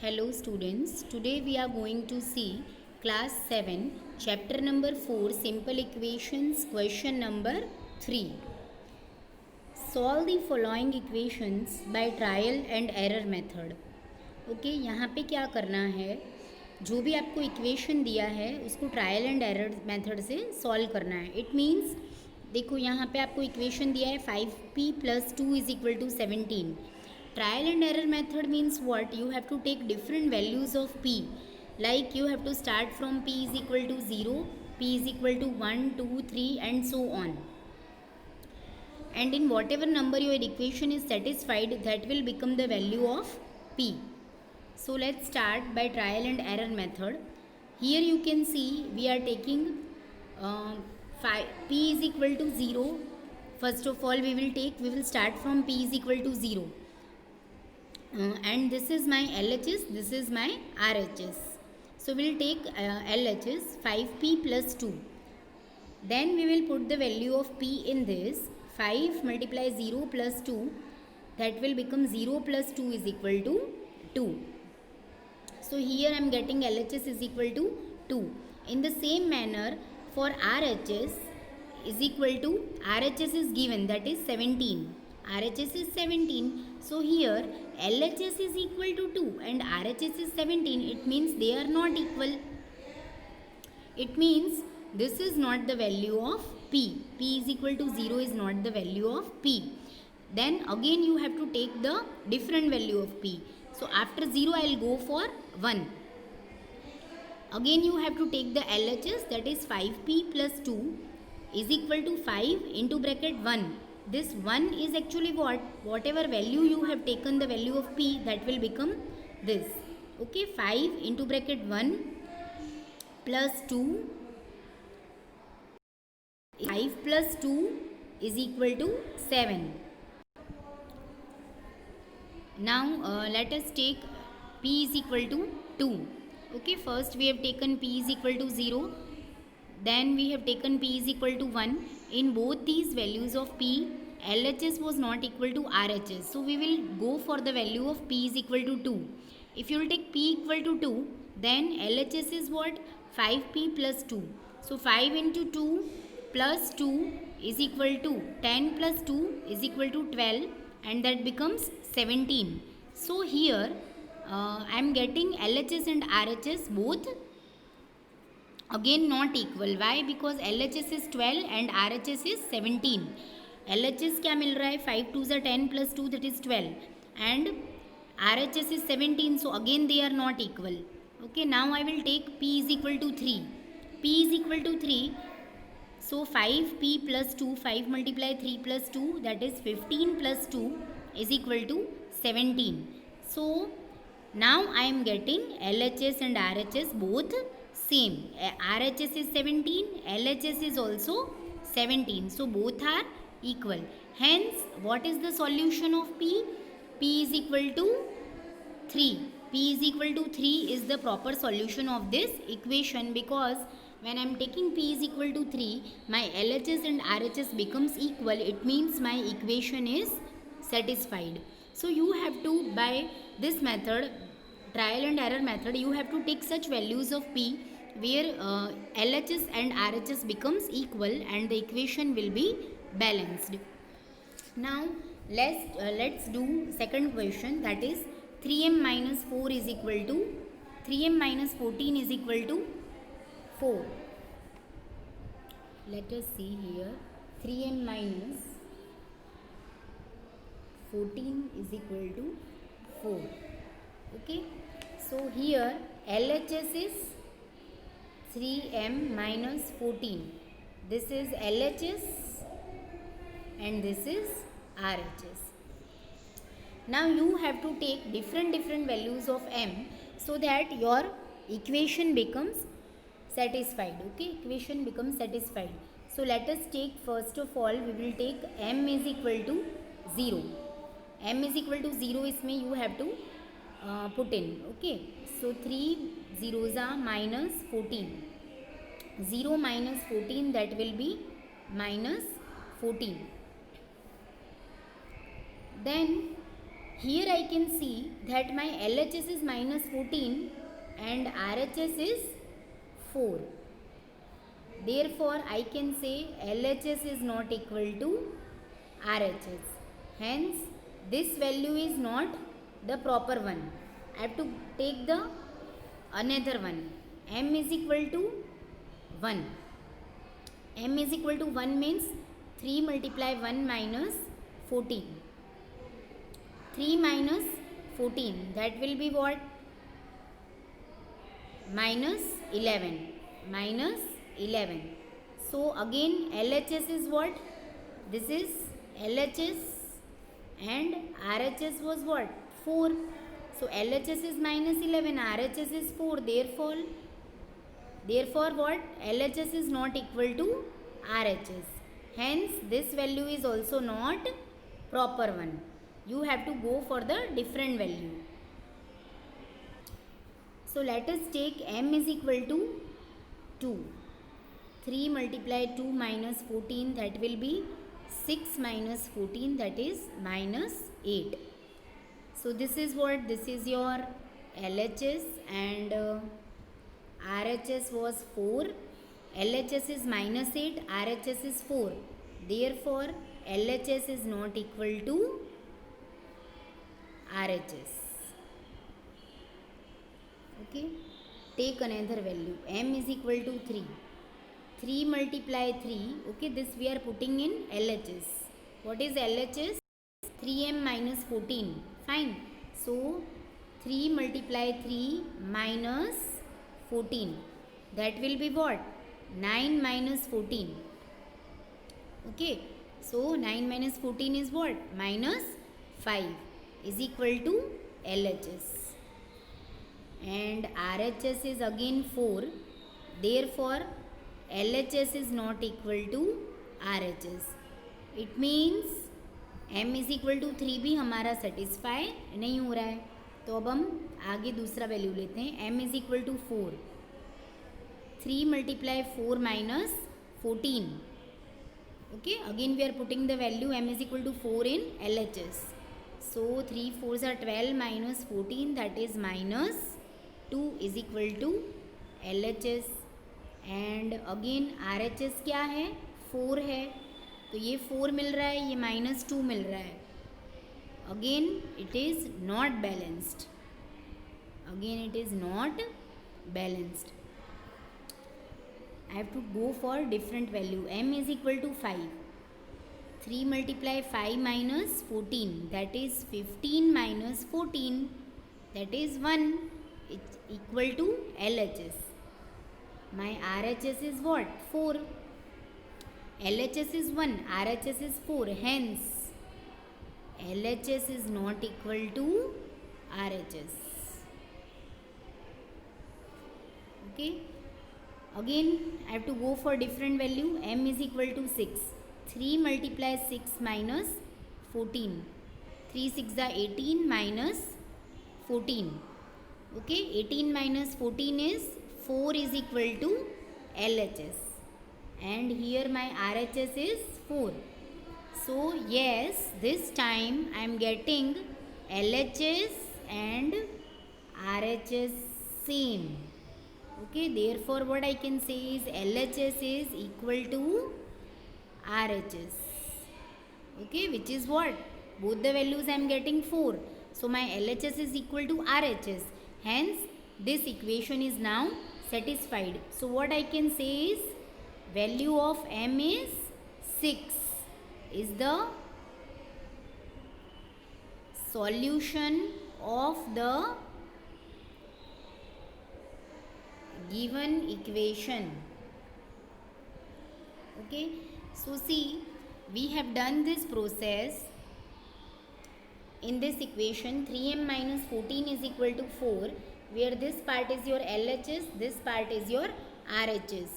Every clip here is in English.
Hello students, today we are going to see class 7 chapter number 4 simple equations question number 3. Solve the following equations by trial and error method. Okay यहाँ पे क्या करना है, जो भी आपको equation दिया है उसको ट्रायल एंड एरर मेथड से सॉल्व करना है. इट मीन्स देखो यहाँ पे आपको इक्वेशन दिया है 5p + 2 = 17. Trial and error method means what? You have to take different values of p. Like you have to start from p = 0, p = 1, 2, 3 and so on. And in whatever number your equation is satisfied, that will become the value of p. So let's start by trial and error method. Here you can see we are taking p = 0. First of all we will start from p = 0. And this is my LHS, this is my RHS. So we will take LHS 5p + 2. Then we will put the value of p in this. 5 × 0 + 2, that will become 0 + 2 = 2. So here I am getting LHS is equal to 2. In the same manner for RHS RHS is given, that is 17. RHS is 17. So here LHS is equal to 2 and RHS is 17. It means they are not equal. It means this is not the value of p. P = 0 is not the value of p. Then again you have to take the different value of p. So after 0 I will go for 1. Again you have to take the LHS, that is 5p + 2 is equal to 5 into bracket 1. This 1 is actually what? Whatever value you have taken the value of p, that will become this. Okay, 5 into bracket 1 plus 2. 5 plus 2 is equal to 7. Now let us take p is equal to 2. Okay, first we have taken p is equal to 0. Then we have taken p is equal to 1. In both these values of p, LHS was not equal to RHS. So we will go for the value of p is equal to 2. If you will take p equal to 2, then LHS is what? 5p + 2. So 5 into 2 plus 2 is equal to 10 plus 2 is equal to 12, and that becomes 17. So here I am getting LHS and RHS both again not equal. Why? Because LHS is 12 and RHS is 17. LHS क्या मिल रहा है? 5 2s are 10 plus 2, that is 12, and RHS is 17. So again they are not equal. Okay, now I will take p is equal to 3. P is equal to 3. So 5p + 2, 5 × 3 + 2, that is 15 plus 2 is equal to 17. So now I am getting LHS and RHS both same. RHS is 17, LHS is also 17. So both are equal. Hence, what is the solution of p? P is equal to 3. P is equal to 3 is the proper solution of this equation, because when I am taking p is equal to 3, my LHS and RHS becomes equal. It means my equation is satisfied. So you have to, by this method, trial and error method, you have to take such values of p where LHS and RHS becomes equal and the equation will be balanced. Now let's do second question, that is 3m - 4 is equal to 3m - 14 is equal to 4. Let us see here. 3m - 14 is equal to 4. Okay, so here LHS is 3m - 14. This is LHS and this is RHS. Now you have to take different values of m so that your equation becomes satisfied. Okay, equation becomes satisfied. So let us take, first of all we will take m is equal to 0. M is equal to 0 इसमें you have to put in. Okay, so 3 zeros are -14. 0 minus 14, that will be -14. Then here I can see that my LHS is minus 14 and RHS is 4. Therefore, I can say LHS is not equal to RHS. Hence, this value is not the proper one. I have to take the another one. M is equal to 1. M is equal to 1 means 3 multiply 1 minus 14. 3 minus 14, that will be what? Minus 11. Minus 11. So again LHS is what? This is LHS and RHS was what? 4. So LHS is minus 11, RHS is 4. Therefore what? LHS is not equal to RHS. Hence this value is also not proper one. You have to go for the different value. So let us take M is equal to 2. 3 multiply 2 minus 14, that will be 6 minus 14, that is minus 8. So this is what? This is your LHS and RHS was 4. LHS is minus 8, RHS is 4. Therefore, LHS is not equal to RHS. Okay. Take another value. M is equal to 3. 3 multiply 3. Okay, this we are putting in LHS. What is LHS? 3M minus 14. Fine. So, 3 multiply 3 minus 14. That will be what? 9 minus 14. Okay. So, 9 minus 14 is what? Minus 5 is equal to LHS. And RHS is again 4. Therefore, LHS is not equal to RHS. It means M is equal to 3 भी हमारा satisfy नहीं हो रहा है. तो अब हम आगे दूसरा वैल्यू लेते हैं. M is equal to 4. 3 multiply 4 minus 14. Okay, again we are putting the value M is equal to 4 in LHS. So 3 4s are 12 minus 14, that is minus 2 is equal to LHS. And again RHS क्या है? 4 है. तो ये 4 मिल रहा है, ये minus 2 मिल रहा है. Again it is not balanced. Again it is not balanced. I have to go for different value. M is equal to 5. 3 multiply 5 minus 14, that is 15 minus 14, that is 1. It's equal to LHS. My RHS is what? 4. LHS is 1, RHS is 4. Hence, LHS is not equal to RHS. Okay. Again, I have to go for different value. M is equal to 6. 3 multiply 6 minus 14. 3 6 are 18 minus 14. Okay. 18 minus 14 is 4 is equal to LHS. And here my RHS is 4. So yes, this time I am getting LHS and RHS same. Okay, therefore what I can say is LHS is equal to RHS. Okay, which is what? Both the values I am getting 4. So my LHS is equal to RHS. Hence, this equation is now satisfied. So what I can say is value of M is 6 is the solution of the given equation. Okay, so see, we have done this process. In this equation 3m minus 14 is equal to 4, where this part is your LHS, this part is your RHS.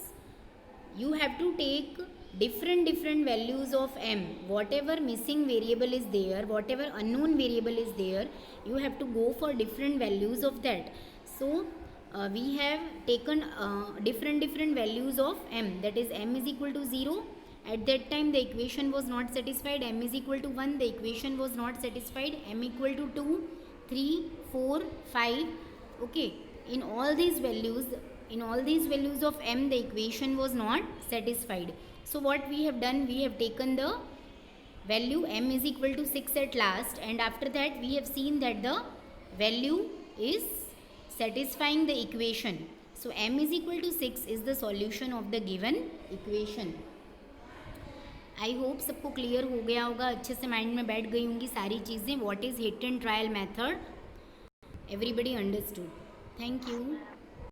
You have to take different values of m. Whatever missing variable is there, whatever unknown variable is there, you have to go for different values of that. So we have taken different values of m, that is m is equal to 0, At that time the equation was not satisfied. M is equal to 1, the equation was not satisfied. M equal to 2, 3, 4, 5. Okay, in all these values of M the equation was not satisfied. So what we have done, we have taken the value M is equal to 6 at last, and after that we have seen that the value is satisfying the equation. So M is equal to 6 is the solution of the given equation. I hope सबको clear हो गया होगा, अच्छे से mind में बैठ गई होंगी सारी चीज़ें. What is hit and trial method, everybody understood. Thank you.